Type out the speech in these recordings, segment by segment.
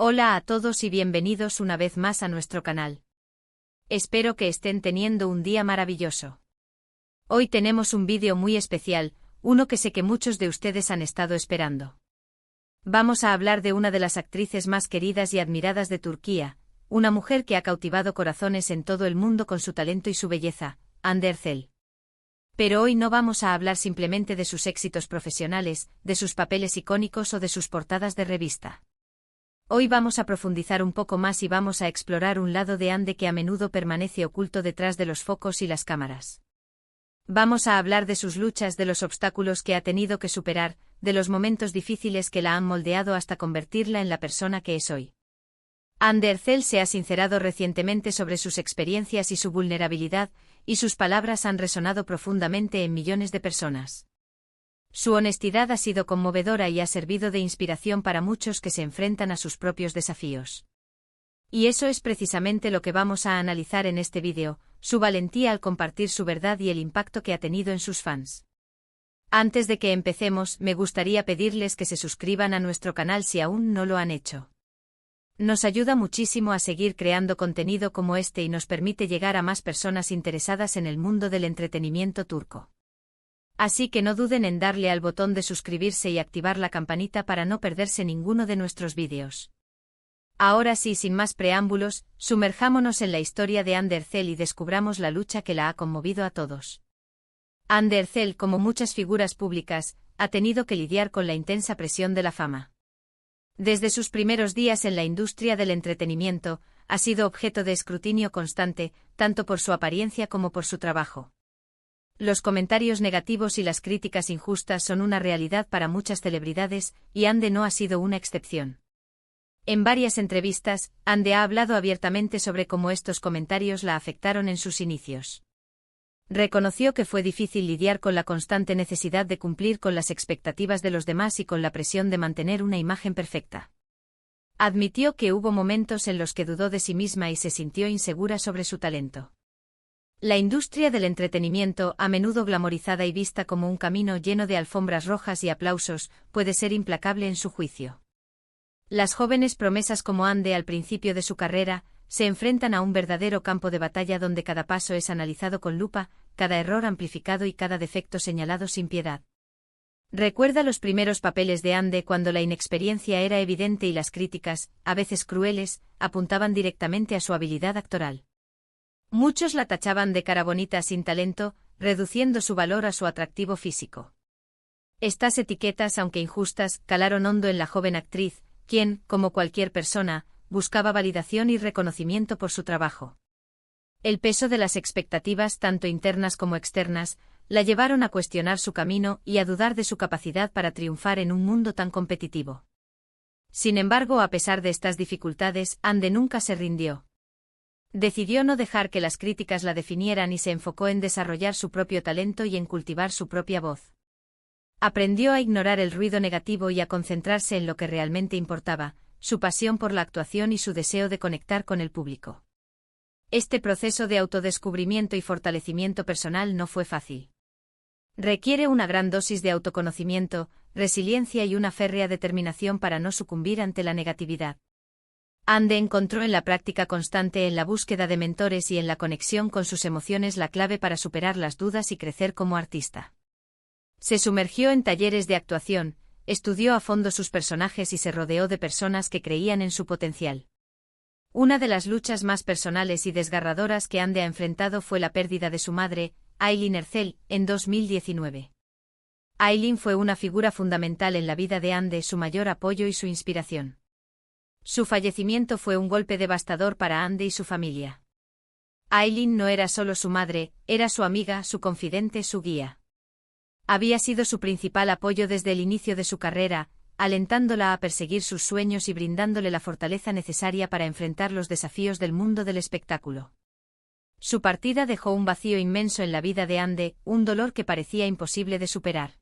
Hola a todos y bienvenidos una vez más a nuestro canal. Espero que estén teniendo un día maravilloso. Hoy tenemos un vídeo muy especial, uno que sé que muchos de ustedes han estado esperando. Vamos a hablar de una de las actrices más queridas y admiradas de Turquía, una mujer que ha cautivado corazones en todo el mundo con su talento y su belleza, Hande Erçel. Pero hoy no vamos a hablar simplemente de sus éxitos profesionales, de sus papeles icónicos o de sus portadas de revista. Hoy vamos a profundizar un poco más y vamos a explorar un lado de Hande que a menudo permanece oculto detrás de los focos y las cámaras. Vamos a hablar de sus luchas, de los obstáculos que ha tenido que superar, de los momentos difíciles que la han moldeado hasta convertirla en la persona que es hoy. Hande Erçel se ha sincerado recientemente sobre sus experiencias y su vulnerabilidad, y sus palabras han resonado profundamente en millones de personas. Su honestidad ha sido conmovedora y ha servido de inspiración para muchos que se enfrentan a sus propios desafíos. Y eso es precisamente lo que vamos a analizar en este vídeo, su valentía al compartir su verdad y el impacto que ha tenido en sus fans. Antes de que empecemos, me gustaría pedirles que se suscriban a nuestro canal si aún no lo han hecho. Nos ayuda muchísimo a seguir creando contenido como este y nos permite llegar a más personas interesadas en el mundo del entretenimiento turco. Así que no duden en darle al botón de suscribirse y activar la campanita para no perderse ninguno de nuestros vídeos. Ahora sí, sin más preámbulos, sumerjámonos en la historia de Hande Erçel y descubramos la lucha que la ha conmovido a todos. Hande Erçel, como muchas figuras públicas, ha tenido que lidiar con la intensa presión de la fama. Desde sus primeros días en la industria del entretenimiento, ha sido objeto de escrutinio constante, tanto por su apariencia como por su trabajo. Los comentarios negativos y las críticas injustas son una realidad para muchas celebridades, y Hande no ha sido una excepción. En varias entrevistas, Hande ha hablado abiertamente sobre cómo estos comentarios la afectaron en sus inicios. Reconoció que fue difícil lidiar con la constante necesidad de cumplir con las expectativas de los demás y con la presión de mantener una imagen perfecta. Admitió que hubo momentos en los que dudó de sí misma y se sintió insegura sobre su talento. La industria del entretenimiento, a menudo glamorizada y vista como un camino lleno de alfombras rojas y aplausos, puede ser implacable en su juicio. Las jóvenes promesas como Hande al principio de su carrera, se enfrentan a un verdadero campo de batalla donde cada paso es analizado con lupa, cada error amplificado y cada defecto señalado sin piedad. Recuerda los primeros papeles de Hande cuando la inexperiencia era evidente y las críticas, a veces crueles, apuntaban directamente a su habilidad actoral. Muchos la tachaban de cara bonita sin talento, reduciendo su valor a su atractivo físico. Estas etiquetas, aunque injustas, calaron hondo en la joven actriz, quien, como cualquier persona, buscaba validación y reconocimiento por su trabajo. El peso de las expectativas, tanto internas como externas, la llevaron a cuestionar su camino y a dudar de su capacidad para triunfar en un mundo tan competitivo. Sin embargo, a pesar de estas dificultades, Hande nunca se rindió. Decidió no dejar que las críticas la definieran y se enfocó en desarrollar su propio talento y en cultivar su propia voz. Aprendió a ignorar el ruido negativo y a concentrarse en lo que realmente importaba, su pasión por la actuación y su deseo de conectar con el público. Este proceso de autodescubrimiento y fortalecimiento personal no fue fácil. Requiere una gran dosis de autoconocimiento, resiliencia y una férrea determinación para no sucumbir ante la negatividad. Hande encontró en la práctica constante, en la búsqueda de mentores y en la conexión con sus emociones la clave para superar las dudas y crecer como artista. Se sumergió en talleres de actuación, estudió a fondo sus personajes y se rodeó de personas que creían en su potencial. Una de las luchas más personales y desgarradoras que Hande ha enfrentado fue la pérdida de su madre, Aylin Erçel, en 2019. Aylin fue una figura fundamental en la vida de Hande, su mayor apoyo y su inspiración. Su fallecimiento fue un golpe devastador para Hande y su familia. Aylin no era solo su madre, era su amiga, su confidente, su guía. Había sido su principal apoyo desde el inicio de su carrera, alentándola a perseguir sus sueños y brindándole la fortaleza necesaria para enfrentar los desafíos del mundo del espectáculo. Su partida dejó un vacío inmenso en la vida de Hande, un dolor que parecía imposible de superar.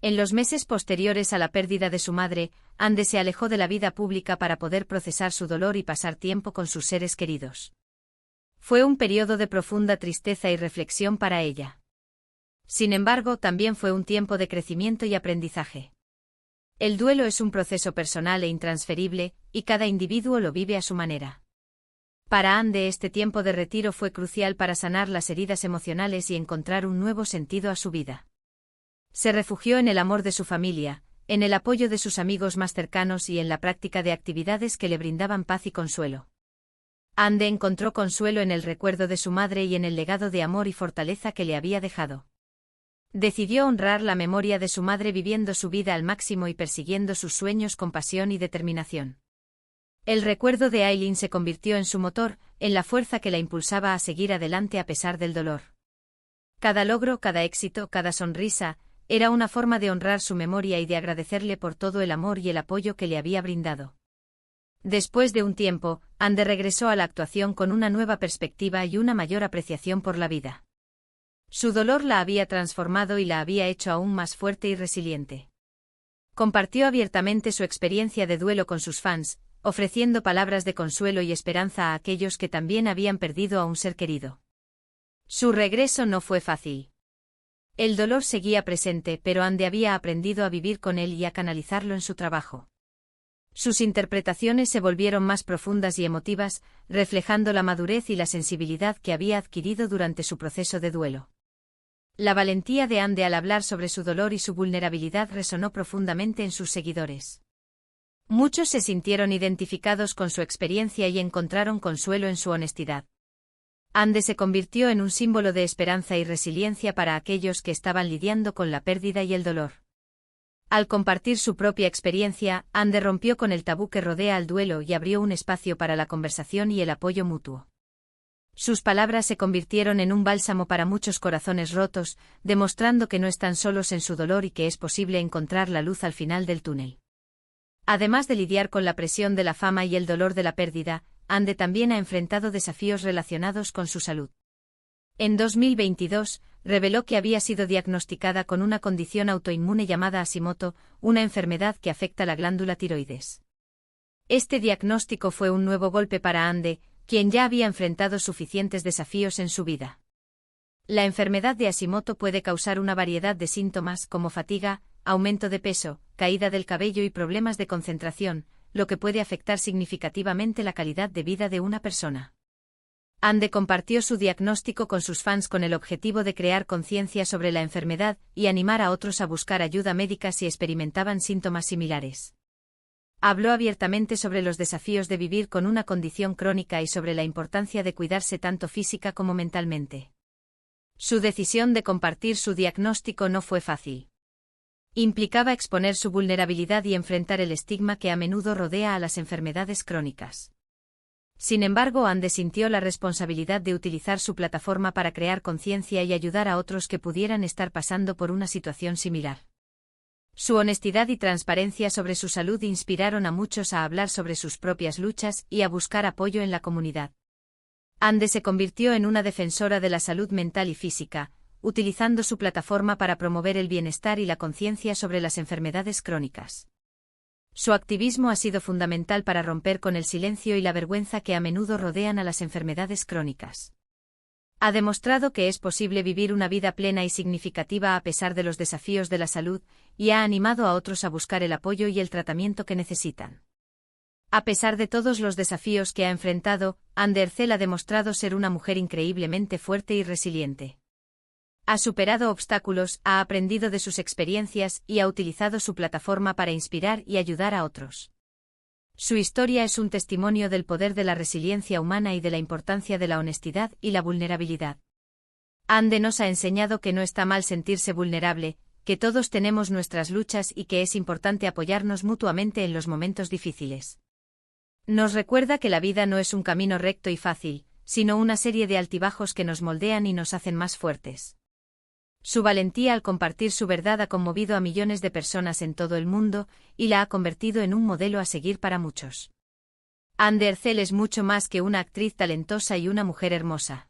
En los meses posteriores a la pérdida de su madre, Hande se alejó de la vida pública para poder procesar su dolor y pasar tiempo con sus seres queridos. Fue un periodo de profunda tristeza y reflexión para ella. Sin embargo, también fue un tiempo de crecimiento y aprendizaje. El duelo es un proceso personal e intransferible, y cada individuo lo vive a su manera. Para Ande este tiempo de retiro fue crucial para sanar las heridas emocionales y encontrar un nuevo sentido a su vida. Se refugió en el amor de su familia, en el apoyo de sus amigos más cercanos y en la práctica de actividades que le brindaban paz y consuelo. Ande encontró consuelo en el recuerdo de su madre y en el legado de amor y fortaleza que le había dejado. Decidió honrar la memoria de su madre viviendo su vida al máximo y persiguiendo sus sueños con pasión y determinación. El recuerdo de Aileen se convirtió en su motor, en la fuerza que la impulsaba a seguir adelante a pesar del dolor. Cada logro, cada éxito, cada sonrisa, era una forma de honrar su memoria y de agradecerle por todo el amor y el apoyo que le había brindado. Después de un tiempo, Ande regresó a la actuación con una nueva perspectiva y una mayor apreciación por la vida. Su dolor la había transformado y la había hecho aún más fuerte y resiliente. Compartió abiertamente su experiencia de duelo con sus fans, ofreciendo palabras de consuelo y esperanza a aquellos que también habían perdido a un ser querido. Su regreso no fue fácil. El dolor seguía presente, pero Ande había aprendido a vivir con él y a canalizarlo en su trabajo. Sus interpretaciones se volvieron más profundas y emotivas, reflejando la madurez y la sensibilidad que había adquirido durante su proceso de duelo. La valentía de Ande al hablar sobre su dolor y su vulnerabilidad resonó profundamente en sus seguidores. Muchos se sintieron identificados con su experiencia y encontraron consuelo en su honestidad. Ande se convirtió en un símbolo de esperanza y resiliencia para aquellos que estaban lidiando con la pérdida y el dolor. Al compartir su propia experiencia, Ande rompió con el tabú que rodea al duelo y abrió un espacio para la conversación y el apoyo mutuo. Sus palabras se convirtieron en un bálsamo para muchos corazones rotos, demostrando que no están solos en su dolor y que es posible encontrar la luz al final del túnel. Además de lidiar con la presión de la fama y el dolor de la pérdida, Ande también ha enfrentado desafíos relacionados con su salud. En 2022, reveló que había sido diagnosticada con una condición autoinmune llamada Hashimoto, una enfermedad que afecta la glándula tiroides. Este diagnóstico fue un nuevo golpe para Ande, quien ya había enfrentado suficientes desafíos en su vida. La enfermedad de Hashimoto puede causar una variedad de síntomas como fatiga, aumento de peso, caída del cabello y problemas de concentración, lo que puede afectar significativamente la calidad de vida de una persona. Ande compartió su diagnóstico con sus fans con el objetivo de crear conciencia sobre la enfermedad y animar a otros a buscar ayuda médica si experimentaban síntomas similares. Habló abiertamente sobre los desafíos de vivir con una condición crónica y sobre la importancia de cuidarse tanto física como mentalmente. Su decisión de compartir su diagnóstico no fue fácil. Implicaba exponer su vulnerabilidad y enfrentar el estigma que a menudo rodea a las enfermedades crónicas. Sin embargo, Ande sintió la responsabilidad de utilizar su plataforma para crear conciencia y ayudar a otros que pudieran estar pasando por una situación similar. Su honestidad y transparencia sobre su salud inspiraron a muchos a hablar sobre sus propias luchas y a buscar apoyo en la comunidad. Ande se convirtió en una defensora de la salud mental y física, utilizando su plataforma para promover el bienestar y la conciencia sobre las enfermedades crónicas. Su activismo ha sido fundamental para romper con el silencio y la vergüenza que a menudo rodean a las enfermedades crónicas. Ha demostrado que es posible vivir una vida plena y significativa a pesar de los desafíos de la salud, y ha animado a otros a buscar el apoyo y el tratamiento que necesitan. A pesar de todos los desafíos que ha enfrentado, Ande Ercel ha demostrado ser una mujer increíblemente fuerte y resiliente. Ha superado obstáculos, ha aprendido de sus experiencias y ha utilizado su plataforma para inspirar y ayudar a otros. Su historia es un testimonio del poder de la resiliencia humana y de la importancia de la honestidad y la vulnerabilidad. Ande nos ha enseñado que no está mal sentirse vulnerable, que todos tenemos nuestras luchas y que es importante apoyarnos mutuamente en los momentos difíciles. Nos recuerda que la vida no es un camino recto y fácil, sino una serie de altibajos que nos moldean y nos hacen más fuertes. Su valentía al compartir su verdad ha conmovido a millones de personas en todo el mundo y la ha convertido en un modelo a seguir para muchos. Ande Ercel es mucho más que una actriz talentosa y una mujer hermosa.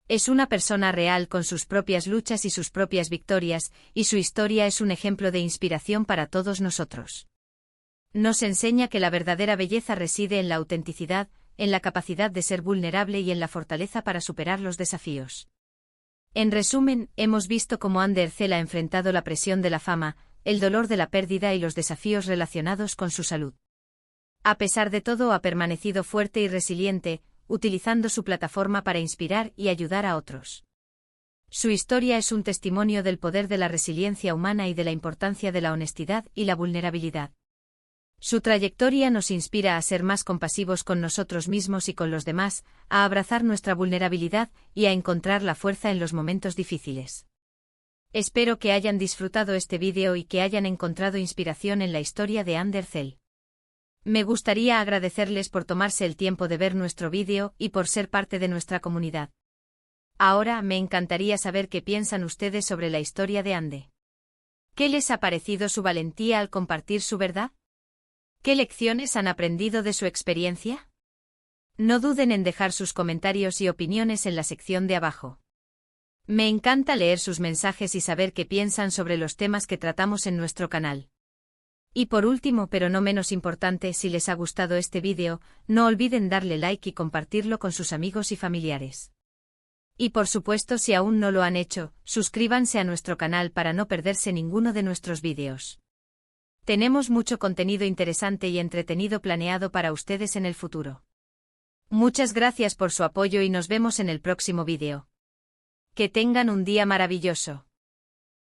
Es una persona real con sus propias luchas y sus propias victorias, y su historia es un ejemplo de inspiración para todos nosotros. Nos enseña que la verdadera belleza reside en la autenticidad, en la capacidad de ser vulnerable y en la fortaleza para superar los desafíos. En resumen, hemos visto cómo Ande Ercel ha enfrentado la presión de la fama, el dolor de la pérdida y los desafíos relacionados con su salud. A pesar de todo, ha permanecido fuerte y resiliente, utilizando su plataforma para inspirar y ayudar a otros. Su historia es un testimonio del poder de la resiliencia humana y de la importancia de la honestidad y la vulnerabilidad. Su trayectoria nos inspira a ser más compasivos con nosotros mismos y con los demás, a abrazar nuestra vulnerabilidad y a encontrar la fuerza en los momentos difíciles. Espero que hayan disfrutado este vídeo y que hayan encontrado inspiración en la historia de Ander Zell. Me gustaría agradecerles por tomarse el tiempo de ver nuestro vídeo y por ser parte de nuestra comunidad. Ahora me encantaría saber qué piensan ustedes sobre la historia de Ande. ¿Qué les ha parecido su valentía al compartir su verdad? ¿Qué lecciones han aprendido de su experiencia? No duden en dejar sus comentarios y opiniones en la sección de abajo. Me encanta leer sus mensajes y saber qué piensan sobre los temas que tratamos en nuestro canal. Y por último, pero no menos importante, si les ha gustado este vídeo, no olviden darle like y compartirlo con sus amigos y familiares. Y por supuesto, si aún no lo han hecho, suscríbanse a nuestro canal para no perderse ninguno de nuestros vídeos. Tenemos mucho contenido interesante y entretenido planeado para ustedes en el futuro. Muchas gracias por su apoyo y nos vemos en el próximo vídeo. Que tengan un día maravilloso.